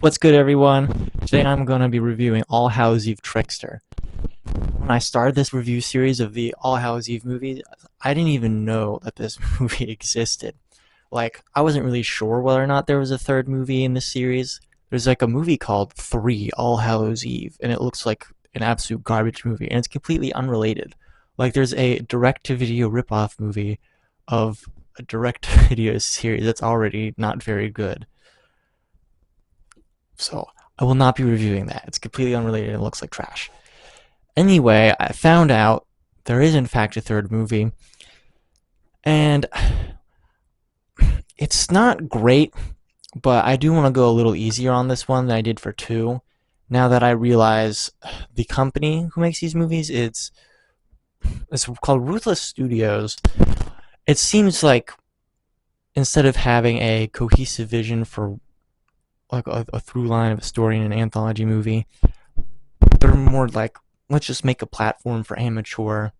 What's good, everyone? Today I'm going to be reviewing All Hallows Eve Trickster. When I started this review series of the All Hallows Eve movies, I didn't even know that this movie existed. Like, I wasn't really sure whether or not there was a third movie in this series. There's like a movie called 3 All Hallows Eve, and it looks like an absolute garbage movie, and it's completely unrelated. Like, there's a direct-to-video ripoff movie of a direct-to-video series that's already not very good. So I will not be reviewing that. It's completely unrelated and looks like trash. Anyway, I found out there is in fact a third movie, and it's not great, but I do want to go a little easier on this one than I did for 2. Now that I realize the company who makes these movies, it's called Ruthless Studios. It seems like instead of having a cohesive vision for like a through line of a story in an anthology movie, they're more like, let's just make a platform for amateur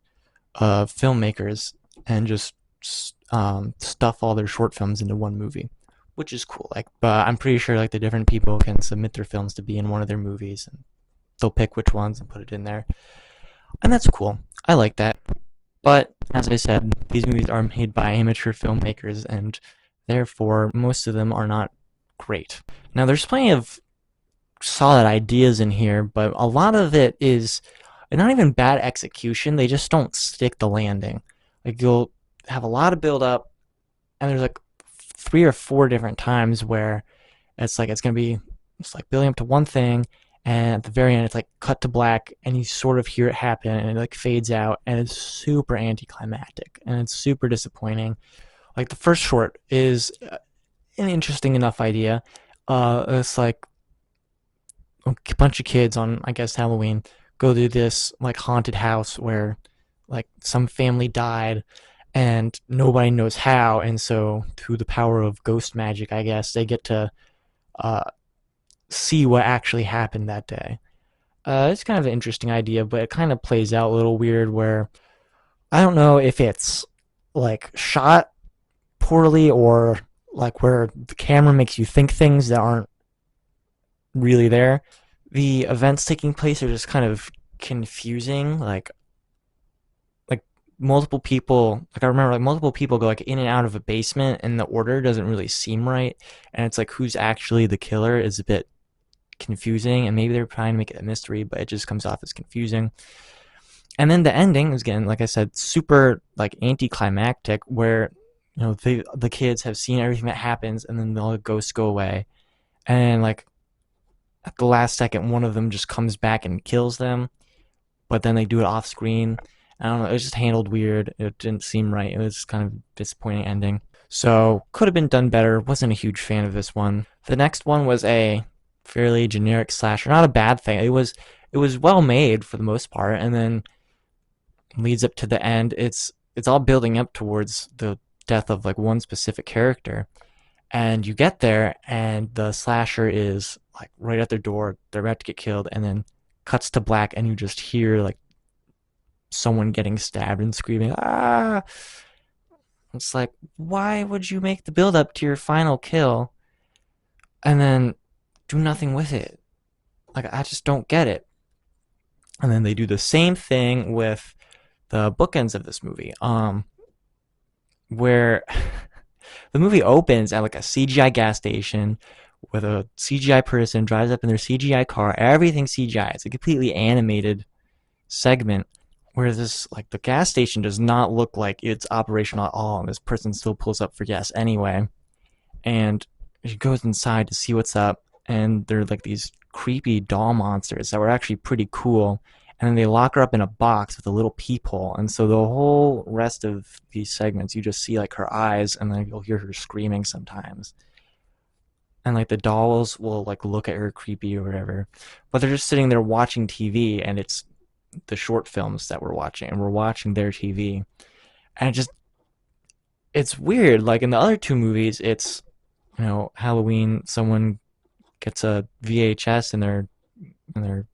filmmakers and just stuff all their short films into one movie, which is cool. Like, but I'm pretty sure like the different people can submit their films to be in one of their movies, and they'll pick which ones and put it in there, and that's cool. I like that. But as I said, these movies are made by amateur filmmakers, and therefore most of them are not great. Now, there's plenty of solid ideas in here, but a lot of it is not even bad execution. They just don't stick the landing. Like, you'll have a lot of build up, and there's like 3 or 4 different times where it's like building up to one thing, and at the very end it's like cut to black, and you sort of hear it happen, and it like fades out, and it's super anticlimactic, and it's super disappointing. Like, the first short is an interesting enough idea. It's like a bunch of kids on, I guess, Halloween go to this like haunted house where like some family died and nobody knows how, and so through the power of ghost magic, I guess, they get to uh, see what actually happened that day. It's kind of an interesting idea, but it kind of plays out a little weird where I don't know if it's like shot poorly or like where the camera makes you think things that aren't really there. The events taking place are just kind of confusing. Like multiple people, like I remember like multiple people go like in and out of a basement, and the order doesn't really seem right, and it's like who's actually the killer is a bit confusing, and maybe they're trying to make it a mystery, but it just comes off as confusing. And then the ending is, again, like I said, super like anticlimactic, where the kids have seen everything that happens, and then the ghosts go away, and like at the last second, one of them just comes back and kills them, but then they do it off screen. I don't know. It was just handled weird. It didn't seem right. It was kind of a disappointing ending. So could have been done better. Wasn't a huge fan of this one. The next one was a fairly generic slasher. Not a bad thing. It was well made for the most part, and then leads up to the end. It's all building up towards the death of like one specific character, and you get there, and the slasher is like right at their door. They're about to get killed, and then cuts to black, and you just hear like someone getting stabbed and screaming, ah! It's like, why would you make the build up to your final kill and then do nothing with it? Like, I just don't get it. And then they do the same thing with the bookends of this movie, where the movie opens at like a CGI gas station with a CGI person drives up in their CGI car. Everything's CGI. It's a completely animated segment where this like the gas station does not look like it's operational at all, and this person still pulls up for gas anyway. And she goes inside to see what's up, and they're like these creepy doll monsters that were actually pretty cool. And then they lock her up in a box with a little peephole, and so the whole rest of these segments, you just see like her eyes, and then you'll hear her screaming sometimes. And like the dolls will like look at her creepy or whatever, but they're just sitting there watching TV, and it's the short films that we're watching, and we're watching their TV, and it's weird. Like in the other 2 movies, it's Halloween, someone gets a VHS in their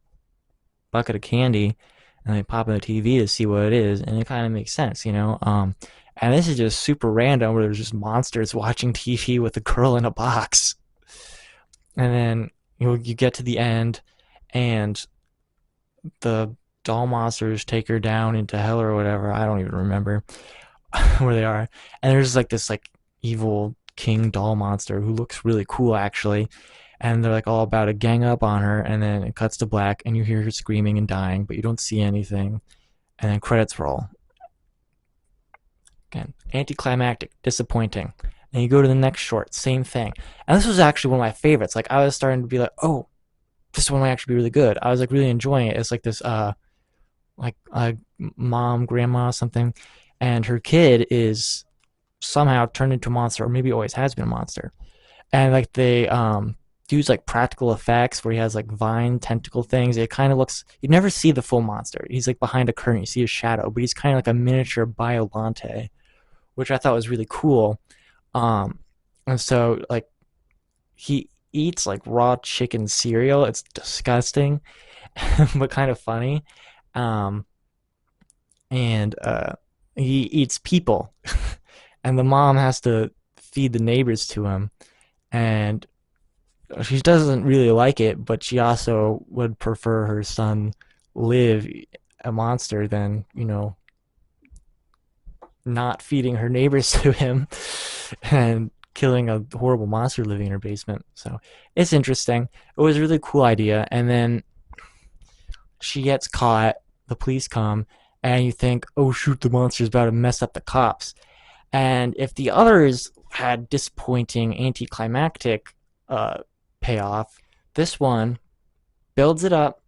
bucket of candy, and they pop in the TV to see what it is, and it kind of makes sense. And this is just super random, where there's just monsters watching TV with a girl in a box. And then You get to the end, and the doll monsters take her down into hell or whatever. I don't even remember where they are. And there's like this like evil king doll monster who looks really cool actually. And they're like all about to gang up on her, and then it cuts to black, and you hear her screaming and dying, but you don't see anything. And then credits roll. Again, anticlimactic, disappointing. And you go to the next short, same thing. And this was actually one of my favorites. Like I was starting to be like, oh, this one might actually be really good. I was like really enjoying it. It's like this like a mom, grandma, something, and her kid is somehow turned into a monster, or maybe always has been a monster. And like they use like practical effects where he has like vine tentacle things. It kind of looks, you never see the full monster. He's like behind a curtain, you see his shadow, but he's kind of like a miniature Biolante, which I thought was really cool. Um, and so like he eats like raw chicken cereal. It's disgusting, but kind of funny. Um, and he eats people, and the mom has to feed the neighbors to him, and she doesn't really like it, but she also would prefer her son live a monster than not feeding her neighbors to him and killing a horrible monster living in her basement. So it's interesting. It was a really cool idea, and then she gets caught. The police come, and you think, oh shoot, the monster's about to mess up the cops. And if the others had disappointing anticlimactic uh, payoff, this one builds it up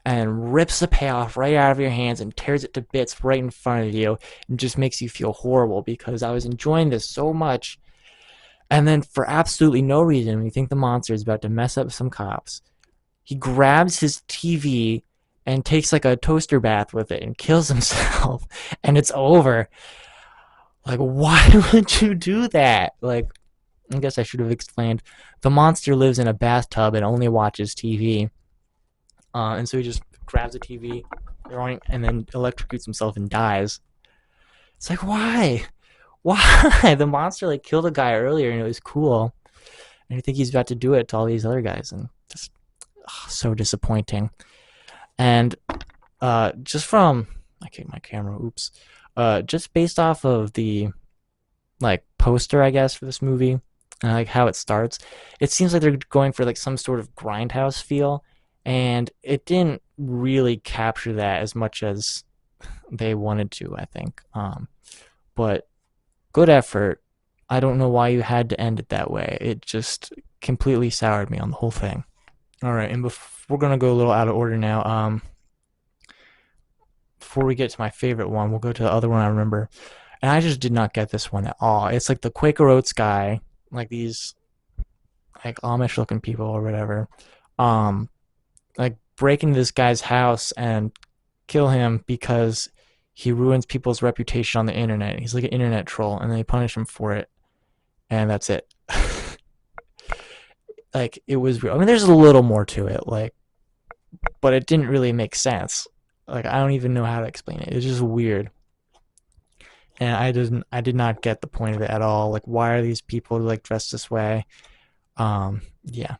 and rips the payoff right out of your hands and tears it to bits right in front of you and just makes you feel horrible because I was enjoying this so much. And then, for absolutely no reason, when you think the monster is about to mess up some cops, he grabs his TV and takes like a toaster bath with it and kills himself, and it's over. Like, why would you do that? Like, I guess I should have explained. The monster lives in a bathtub and only watches TV. And so he just grabs a TV, and then electrocutes himself and dies. It's like, why? Why? The monster like killed a guy earlier and it was cool. And I think he's about to do it to all these other guys, and just so disappointing. And just from I kicked my camera. Oops. Just based off of the like poster, I guess, for this movie, and like how it starts, it seems like they're going for like some sort of grindhouse feel, and it didn't really capture that as much as they wanted to, I think. But good effort. I don't know why you had to end it that way. It just completely soured me on the whole thing. All right, and we're gonna go a little out of order now. Before we get to my favorite one, we'll go to the other one I remember. And I just did not get this one at all. It's like the Quaker Oats guy, like these like Amish looking people or whatever, um, like break into this guy's house and kill him because he ruins people's reputation on the internet. He's like an internet troll, and they punish him for it, and that's it. Like it was real. I mean, there's a little more to it, like, but it didn't really make sense. Like I don't even know how to explain it. It's just weird, and I did not get the point of it at all. Like, why are these people like dressed this way? Yeah,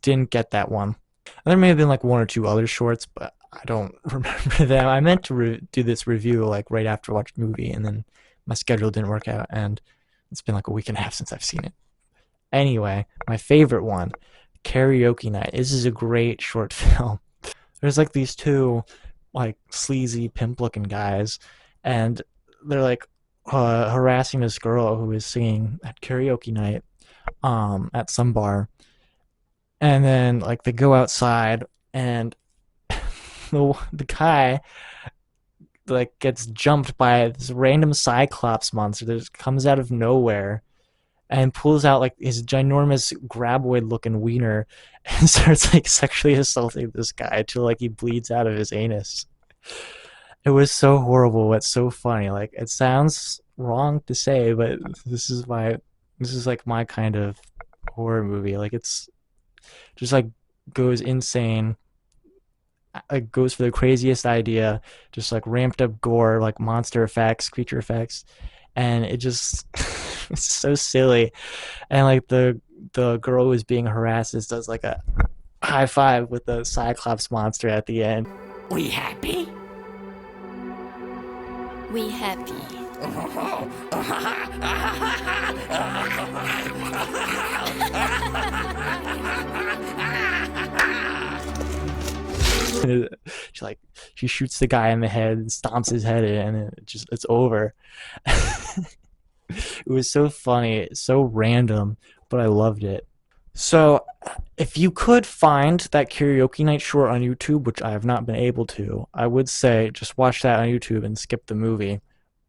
didn't get that one. There may have been like one or two other shorts, but I don't remember them. I meant to do this review like right after I watched the movie, and then my schedule didn't work out, and it's been like a week and a half since I've seen it. Anyway, my favorite one, Karaoke Night. This is a great short film. There's like these two like sleazy pimp looking guys, and they're like harassing this girl who is singing at karaoke night at some bar, and then like they go outside, and the guy like gets jumped by this random cyclops monster that just comes out of nowhere and pulls out like his ginormous graboid looking wiener and starts like sexually assaulting this guy till like he bleeds out of his anus. It was so horrible but so funny. Like it sounds wrong to say, but this is like my kind of horror movie. Like it's just like goes insane, like goes for the craziest idea, just like ramped up gore, like monster effects, creature effects, and it just it's so silly. And like the girl who's being harassed does like a high five with the Cyclops monster at the end. We happy? We happy. she like she shoots the guy in the head, stomps his head in, and it's over. It was so funny, so random, but I loved it. So, if you could find that karaoke night short on YouTube, which I have not been able to, I would say just watch that on YouTube and skip the movie.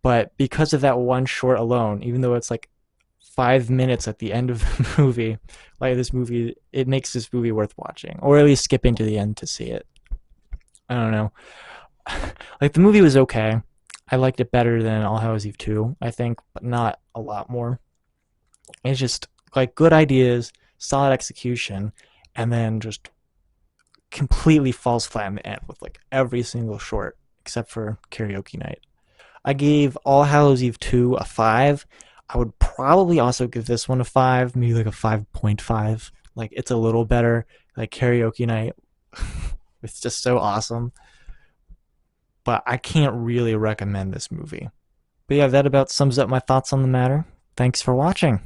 But because of that one short alone, even though it's like 5 minutes at the end of the movie, like this movie, it makes this movie worth watching, or at least skipping to the end to see it. I don't know. Like the movie was okay. I liked it better than All Hallows Eve 2, I think, but not a lot more. It's just like good ideas, solid execution, and then just completely falls flat in the end with like every single short except for karaoke night. I gave All Hallows Eve 2 a 5. I would probably also give this one a 5, maybe like a 5.5. Like it's a little better. Like karaoke night, it's just so awesome. But I can't really recommend this movie. But yeah, that about sums up my thoughts on the matter. Thanks for watching.